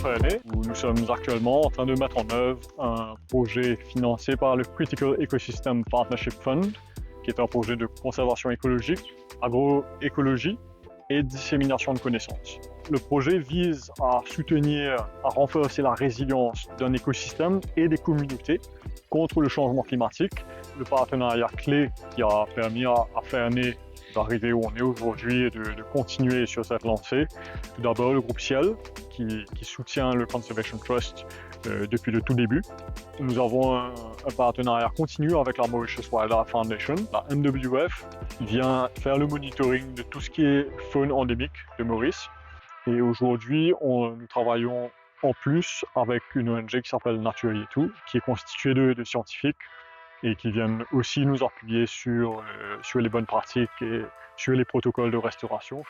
notre année où nous sommes actuellement en train de mettre en œuvre un projet financé par le Critical Ecosystem Partnership Fund, qui est un projet de conservation écologique, agroécologie et dissémination de connaissances. Le projet vise à soutenir, à renforcer la résilience d'un écosystème et des communautés contre le changement climatique. Le partenariat clé qui a permis à Fernet d'arriver où on est aujourd'hui et de continuer sur cette lancée. Tout d'abord, le groupe Ciel qui soutient le Conservation Trust depuis le tout début. Nous avons un partenariat continu avec la Mauritius Wildlife Foundation. La MWF vient faire le monitoring de tout ce qui est faune endémique de Maurice. Et aujourd'hui, nous travaillons en plus avec une ONG qui s'appelle Nature et tout, qui est constituée de scientifiques et qui viennent aussi nous appuyer sur les bonnes pratiques et sur les protocoles de restauration.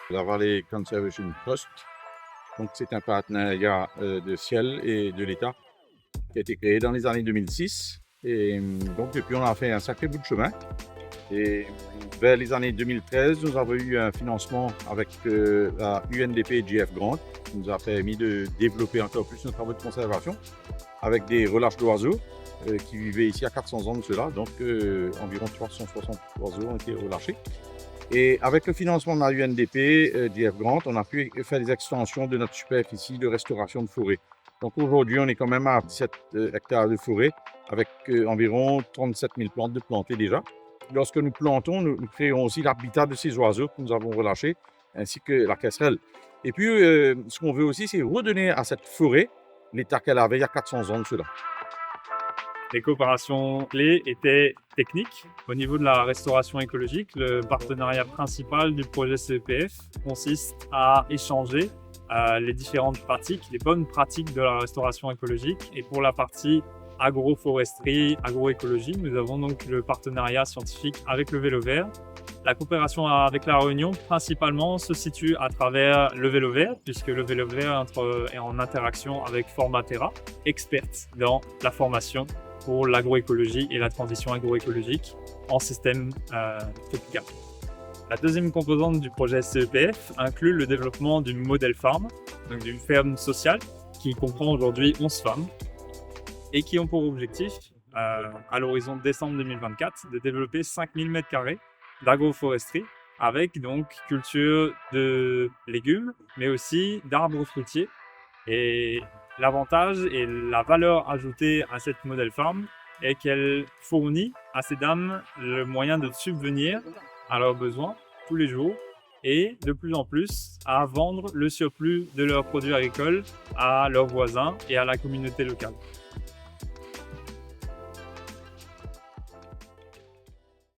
La Valley Conservation Trust, donc c'est un partenariat de Ciel et de l'État qui a été créé dans les années 2006. Et donc depuis, on a fait un sacré bout de chemin. Et vers les années 2013, nous avons eu un financement avec la UNDP GF Grant, qui nous a permis de développer encore plus nos travaux de conservation avec des relâches d'oiseaux qui vivaient ici à 400 ans de cela. Donc environ 360 oiseaux ont été relâchés. Et avec le financement de la UNDP GF Grant, on a pu faire des extensions de notre superficie de restauration de forêt. Donc aujourd'hui, on est quand même à 17 hectares de forêt avec environ 37 000 plantes de plantées déjà. Lorsque nous plantons, nous créons aussi l'habitat de ces oiseaux que nous avons relâchés, ainsi que la casserelle. Et puis, ce qu'on veut aussi, c'est redonner à cette forêt l'état qu'elle avait il y a 400 ans de cela. Les coopérations clés étaient techniques. Au niveau de la restauration écologique, le partenariat principal du projet CEPF consiste à échanger les différentes pratiques, les bonnes pratiques de la restauration écologique. Et pour la partie agroforesterie, agroécologie, nous avons donc le partenariat scientifique avec le Vélo Vert. La coopération avec la Réunion, principalement, se situe à travers le Vélo Vert, puisque le Vélo Vert est en interaction avec Formatera, experte dans la formation pour l'agroécologie et la transition agroécologique en système tropical. La deuxième composante du projet CEPF inclut le développement d'une modèle farm, donc d'une ferme sociale qui comprend aujourd'hui 11 fermes et qui ont pour objectif, à l'horizon de décembre 2024, de développer 5000 m² d'agroforesterie avec donc culture de légumes, mais aussi d'arbres fruitiers. Et l'avantage et la valeur ajoutée à cette modèle farm est qu'elle fournit à ces dames le moyen de subvenir à leurs besoins tous les jours et de plus en plus à vendre le surplus de leurs produits agricoles à leurs voisins et à la communauté locale.